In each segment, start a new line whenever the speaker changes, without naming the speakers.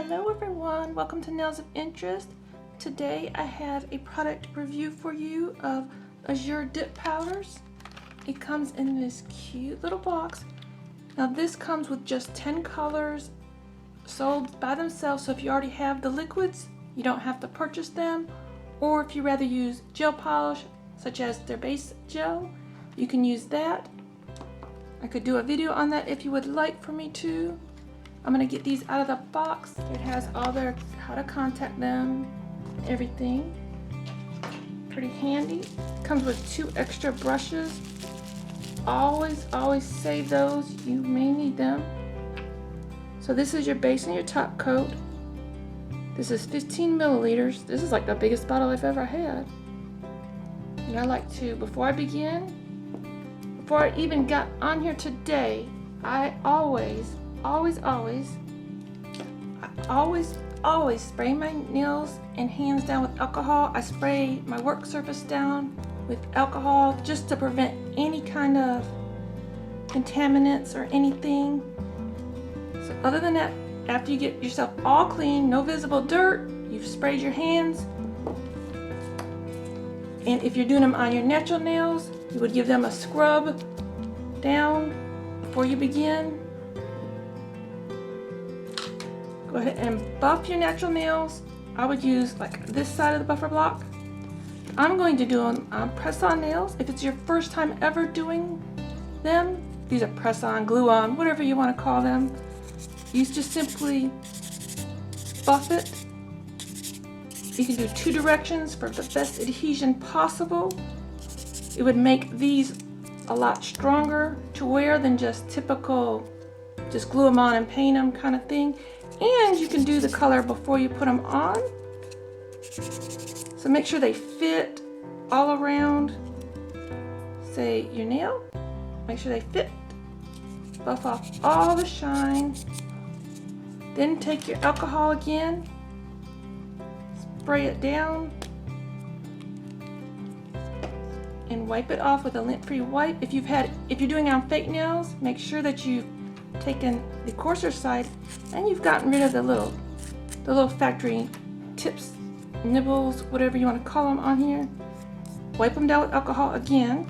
Hello everyone, welcome to Nails of Interest. Today I have a product review for you of Azure dip powders. It comes in this cute little box. Now this comes with just 10 colors sold by themselves, so if you already have the liquids, you don't have to purchase them, or if you rather use gel polish, such as their base gel, you can use that. I could do a video on that if you would like for me to. I'm going to get these out of the box. It has all their how to contact them, everything. Pretty handy. Comes with 2 extra brushes. Always save those. You may need them. So this is your base and your top coat. This is 15 milliliters. This is like the biggest bottle I've ever had. And I like to, before I even got on here today, I always spray my nails and hands down with alcohol. I spray my work surface down with alcohol just to prevent any kind of contaminants or anything. So other than that, after you get yourself all clean, no visible dirt, you've sprayed your hands. And if you're doing them on your natural nails, you would give them a scrub down before you begin. Go ahead and buff your natural nails. I would use like this side of the buffer block. I'm going to do them on press-on nails. If it's your first time ever doing them, these are press-on, glue-on, whatever you want to call them. You just simply buff it. You can do 2 directions for the best adhesion possible. It would make these a lot stronger to wear than just typical, just glue them on and paint them kind of thing. And you can do the color before you put them on. So make sure they fit all around, say, your nail. Make sure they fit. Buff off all the shine. Then take your alcohol again. Spray it down. And wipe it off with a lint-free wipe. If you're doing it on fake nails, make sure that you've taken the coarser side and you've gotten rid of the little factory tips, nibbles, whatever you want to call them on here. Wipe them down with alcohol again.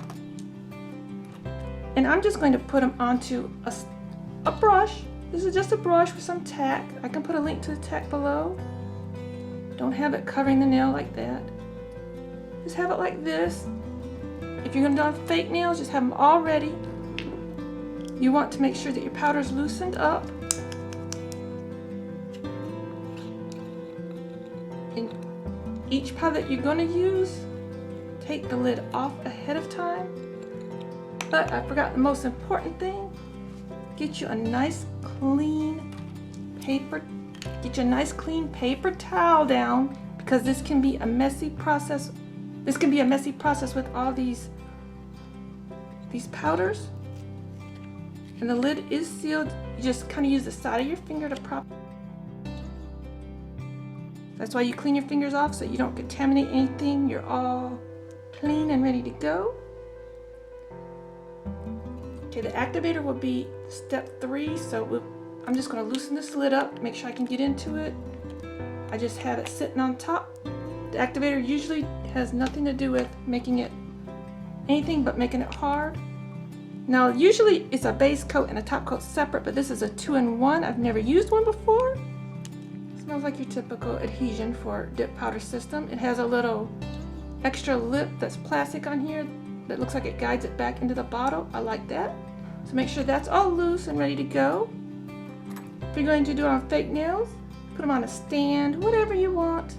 And I'm just going to put them onto a brush. This is just a brush with some tack. I can put a link to the tack below. Don't have it covering the nail like that. Just have it like this. If you're going to do on fake nails, just have them all ready. You want to make sure that your powder's loosened up. And each powder that you're going to use, take the lid off ahead of time. But I forgot the most important thing. Get you a nice clean paper towel down, because this can be a messy process. This can be a messy process with all these powders. And the lid is sealed. You just kind of use the side of your finger to prop. That's why you clean your fingers off, so you don't contaminate anything. You're all clean and ready to go. Okay, the activator will be step 3. So I'm just going to loosen this lid up, make sure I can get into it. I just have it sitting on top. The activator usually has nothing to do with making it anything but making it hard. Now, usually it's a base coat and a top coat separate, but this is a 2-in-1. I've never used one before. It smells like your typical adhesion for dip powder system. It has a little extra lip that's plastic on here that looks like it guides it back into the bottle. I like that. So make sure that's all loose and ready to go. If you're going to do it on fake nails, put them on a stand, whatever you want.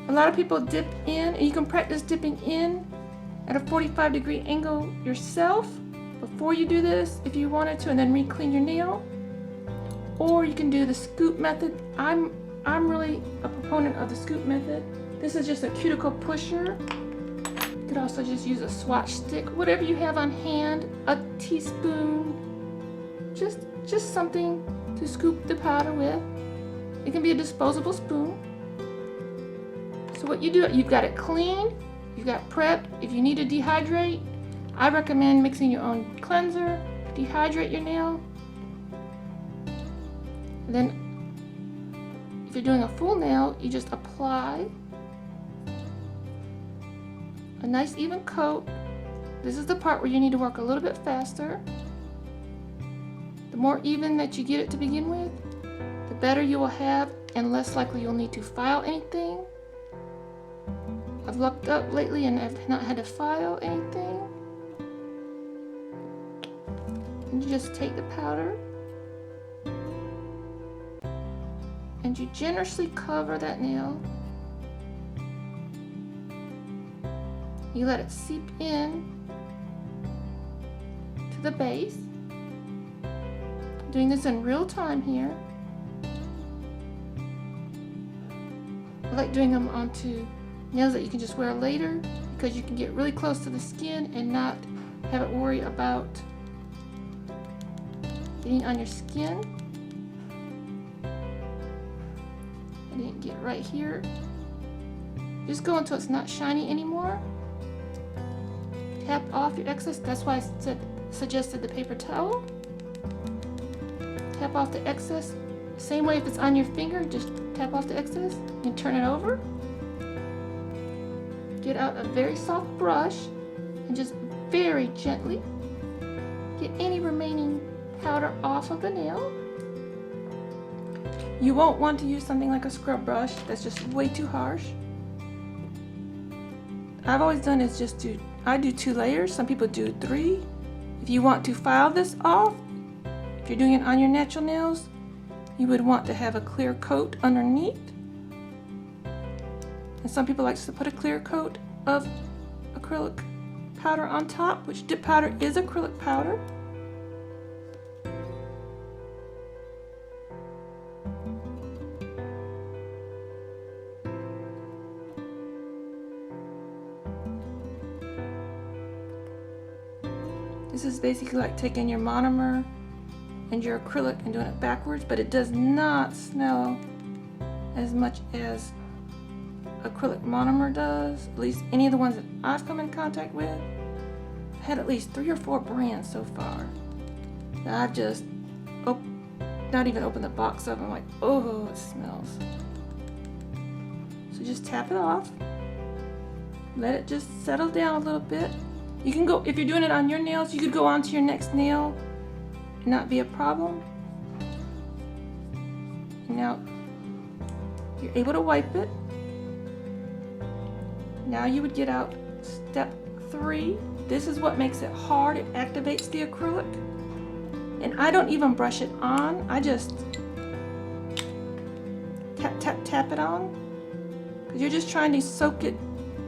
A lot of people dip in, and you can practice dipping in at a 45-degree angle yourself before you do this if you wanted to, and then re-clean your nail. Or you can do the scoop method. I'm really a proponent of the scoop method. This is just a cuticle pusher. You could also just use a swatch stick, whatever you have on hand, a teaspoon, just something to scoop the powder with. It can be a disposable spoon. So what you do, you've got it clean. You've got prepped. If you need to dehydrate, I recommend mixing your own cleanser, dehydrate your nail. And then if you're doing a full nail, you just apply a nice even coat. This is the part where you need to work a little bit faster. The more even that you get it to begin with, the better you will have and less likely you'll need to file anything. I've looked up lately and I've not had to file anything. And you just take the powder and you generously cover that nail. You let it seep in to the base. I'm doing this in real time here. I like doing them onto nails that you can just wear later because you can get really close to the skin and not have it worry about getting on your skin. I didn't get right here. Just go until it's not shiny anymore. Tap off your excess. That's why I suggested the paper towel. Tap off the excess. Same way if it's on your finger, just tap off the excess and turn it over. Get out a very soft brush and just very gently get any remaining powder off of the nail. You won't want to use something like a scrub brush. That's just way too harsh. I've always done is I do 2 layers. Some people do 3. If you want to file this off, if you're doing it on your natural nails, you would want to have a clear coat underneath. And some people like to put a clear coat of acrylic powder on top, which dip powder is acrylic powder. This is basically like taking your monomer and your acrylic and doing it backwards, but it does not smell as much as acrylic monomer does, at least any of the ones that I've come in contact with. I've had at least 3 or 4 brands so far that I've just not even opened the box up. I'm like, oh, it smells. So just tap it off. Let it just settle down a little bit. You can go, if you're doing it on your nails, you could go on to your next nail and not be a problem. Now, you're able to wipe it. Now you would get out step 3. This is what makes it hard. It activates the acrylic. And I don't even brush it on. I just tap, tap, tap it on. Because you're just trying to soak it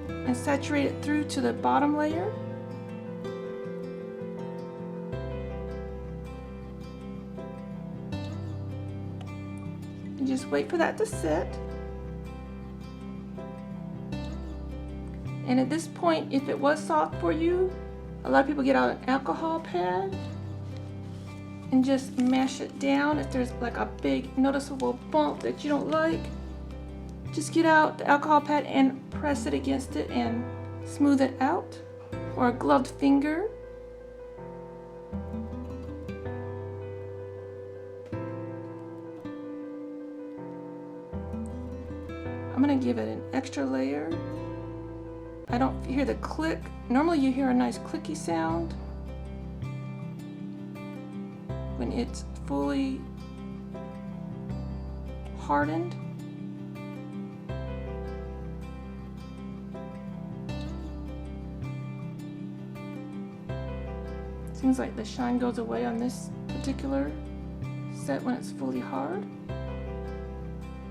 and saturate it through to the bottom layer. And just wait for that to set. And at this point, if it was soft for you, a lot of people get out an alcohol pad and just mash it down. If there's like a big noticeable bump that you don't like, just get out the alcohol pad and press it against it and smooth it out, or a gloved finger. I'm gonna give it an extra layer. I don't hear the click. Normally you hear a nice clicky sound when it's fully hardened. Seems like the shine goes away on this particular set when it's fully hard.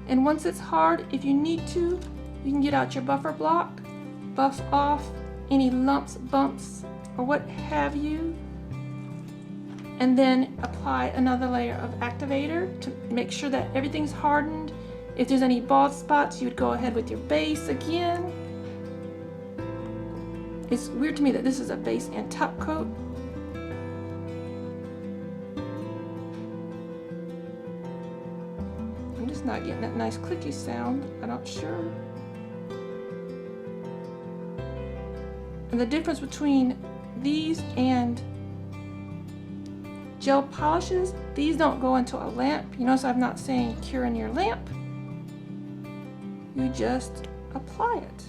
And once it's hard, if you need to, you can get out your buffer block, buff off any lumps, bumps, or what have you, and then apply another layer of activator to make sure that everything's hardened. If there's any bald spots, you would go ahead with your base again. It's weird to me that this is a base and top coat. I'm just not getting that nice clicky sound. I'm not sure. And the difference between these and gel polishes, these don't go into a lamp. You notice I'm not saying cure in your lamp. you just apply it.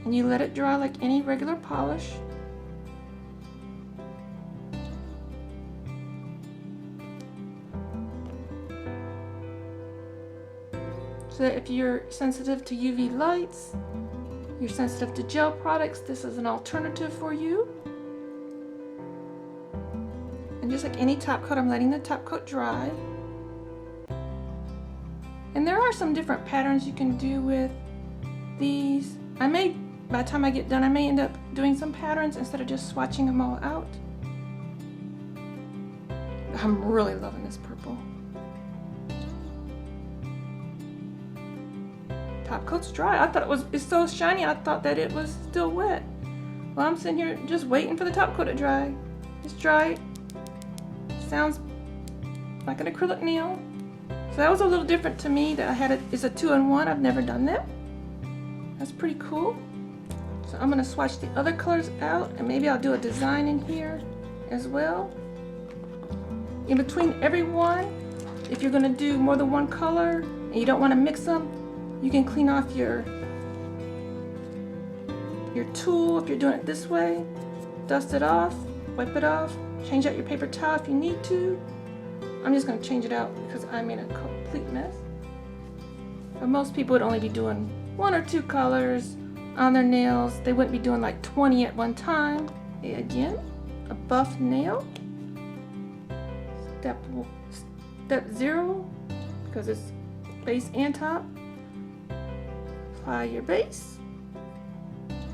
And you let it dry like any regular polish. So that if you're sensitive to UV lights, you're sensitive to gel products, this is an alternative for you. And just like any top coat, I'm letting the top coat dry. And there are some different patterns you can do with these. By the time I get done, I may end up doing some patterns instead of just swatching them all out. I'm really loving this purple. Top coat's dry. I thought it's so shiny, I thought that it was still wet. Well, I'm sitting here just waiting for the top coat to dry. It's dry. Sounds like an acrylic nail. So that was a little different to me, that I had it's a 2-in-1. I've never done that. That's pretty cool. So I'm gonna swatch the other colors out, and maybe I'll do a design in here as well. In between every one, if you're gonna do more than one color and you don't wanna mix them, you can clean off your tool if you're doing it this way. Dust it off, wipe it off, change out your paper towel if you need to. I'm just going to change it out because I'm in a complete mess. But most people would only be doing 1 or 2 colors on their nails. They wouldn't be doing like 20 at one time. Okay, again, a buff nail. Step 0, because it's base and top. Apply your base.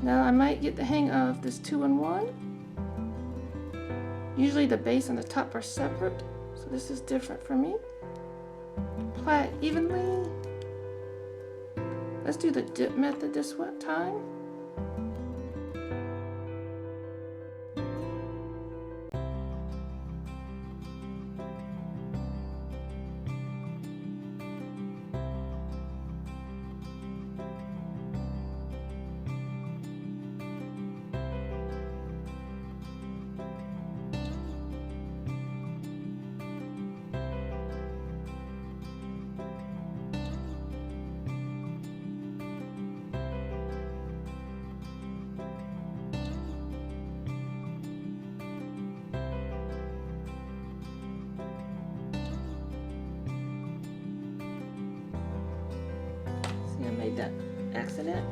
Now I might get the hang of this 2-in-1. Usually the base and the top are separate, so this is different for me. Apply it evenly. Let's do the dip method this time. I made that accident.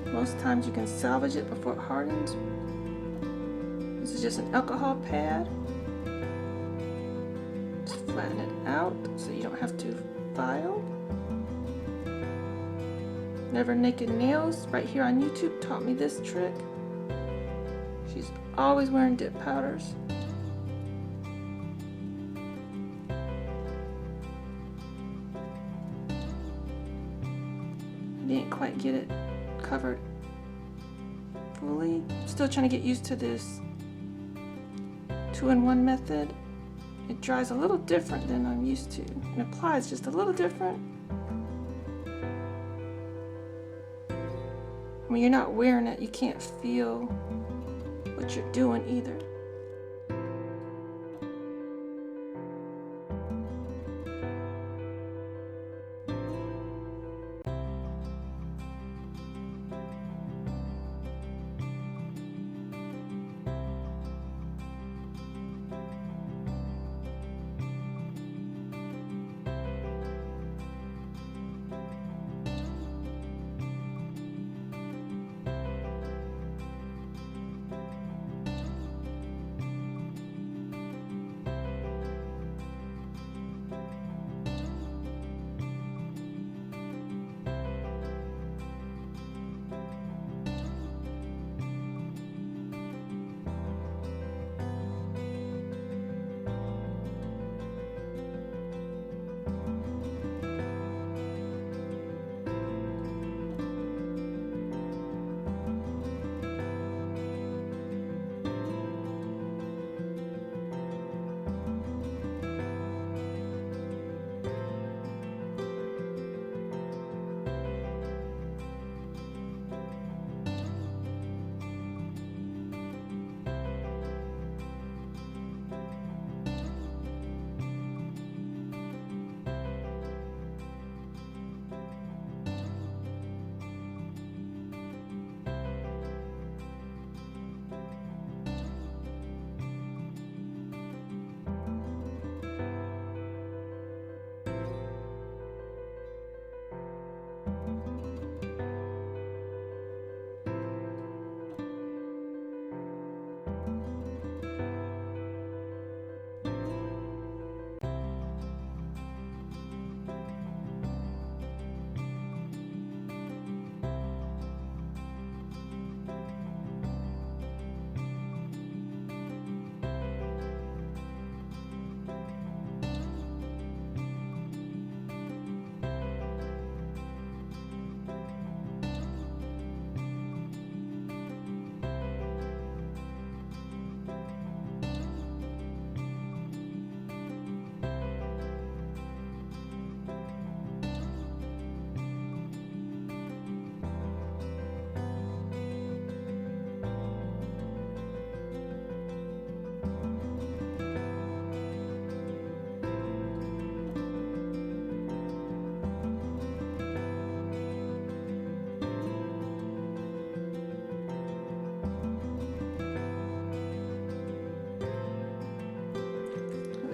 Most times you can salvage it before it hardens. This is just an alcohol pad. Just flatten it out so you don't have to file. Never Naked Nails, right here on YouTube, taught me this trick. She's always wearing dip powders. Didn't quite get it covered fully. Still trying to get used to this 2-in-1 method. It dries a little different than I'm used to, and applies just a little different. When you're not wearing it, you can't feel what you're doing either.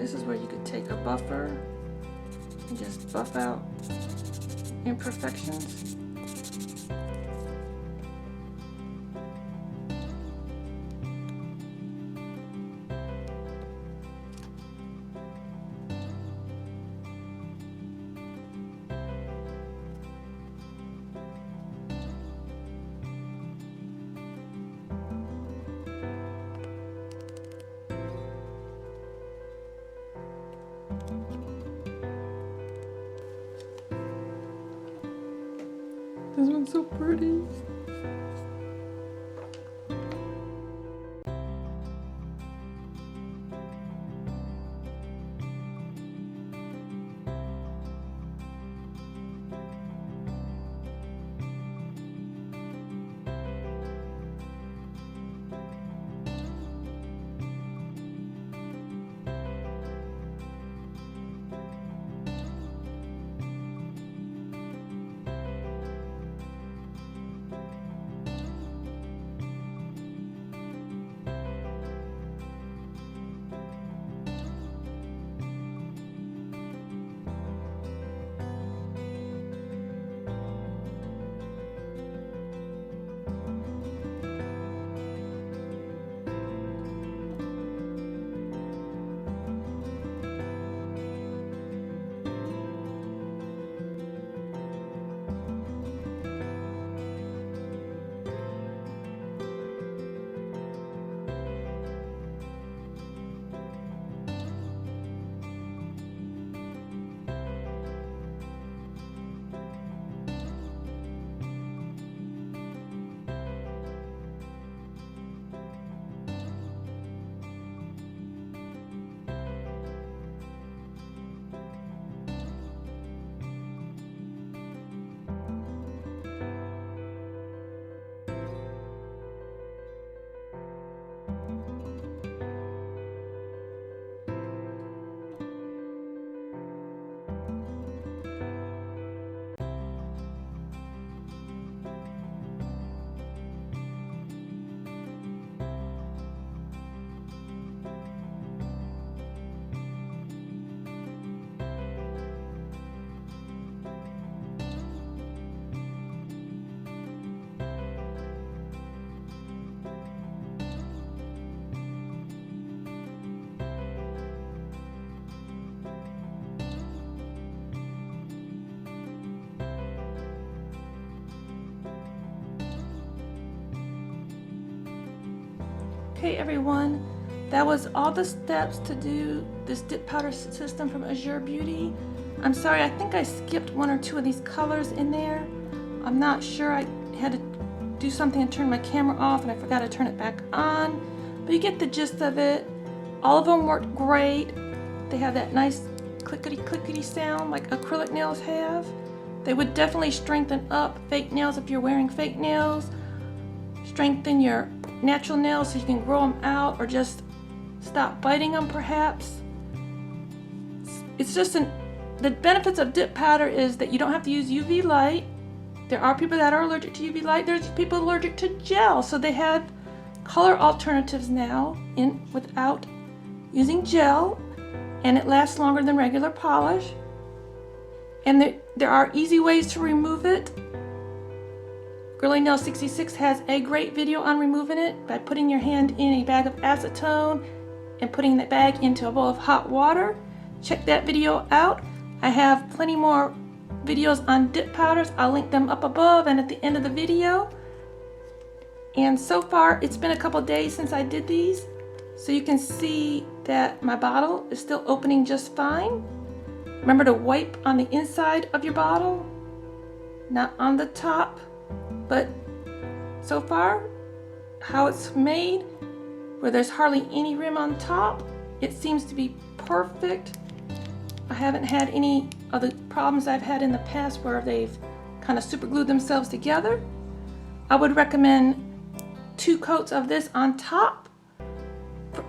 this is where you could take a buffer and just buff out imperfections. This one's so pretty. Okay everyone, that was all the steps to do this dip powder system from Azure Beauty. I'm sorry, I think I skipped one or two of these colors in there. I'm not sure, I had to do something and turn my camera off and I forgot to turn it back on. But you get the gist of it. All of them worked great. They have that nice clickety clickety sound like acrylic nails have. They would definitely strengthen up fake nails if you're wearing fake nails. Strengthen your natural nails so you can grow them out or just stop biting them perhaps. It's just the benefits of dip powder is that you don't have to use UV light. There are people that are allergic to UV light. There's people allergic to gel, so they have color alternatives now without using gel, and it lasts longer than regular polish. And there are easy ways to remove it. Girly Nail 66 has a great video on removing it by putting your hand in a bag of acetone and putting that bag into a bowl of hot water. Check that video out. I have plenty more videos on dip powders. I'll link them up above and at the end of the video. And so far, it's been a couple days since I did these, so you can see that my bottle is still opening just fine. Remember to wipe on the inside of your bottle, not on the top. But so far, how it's made, where there's hardly any rim on top, it seems to be perfect. I haven't had any of the problems I've had in the past where they've kind of super glued themselves together. I would recommend 2 coats of this on top.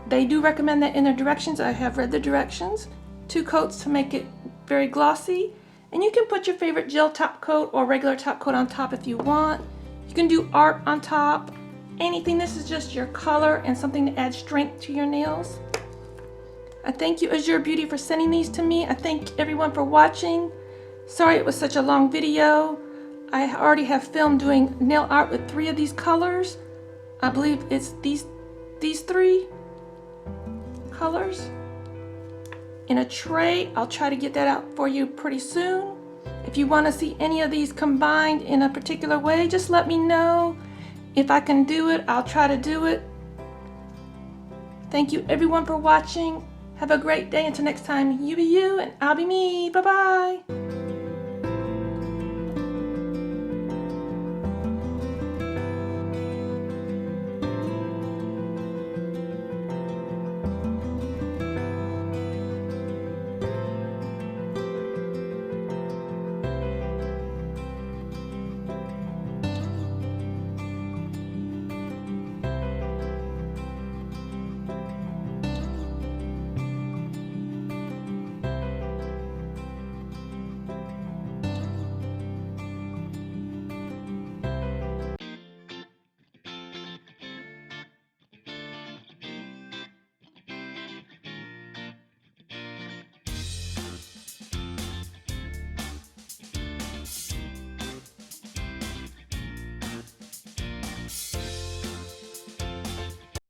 They do recommend that in their directions. I have read the directions. 2 coats to make it very glossy. And you can put your favorite gel top coat or regular top coat on top if you want. You can do art on top. Anything. This is just your color and something to add strength to your nails. I thank you, Azure Beauty, for sending these to me. I thank everyone for watching. Sorry it was such a long video. I already have filmed doing nail art with 3 of these colors. I believe it's these 3 colors in a tray. I'll try to get that out for you pretty soon. If you want to see any of these combined in a particular way, just let me know. If I can do it, I'll try to do it. Thank you everyone for watching. Have a great day. Until next time, you be you and I'll be me. Bye-bye.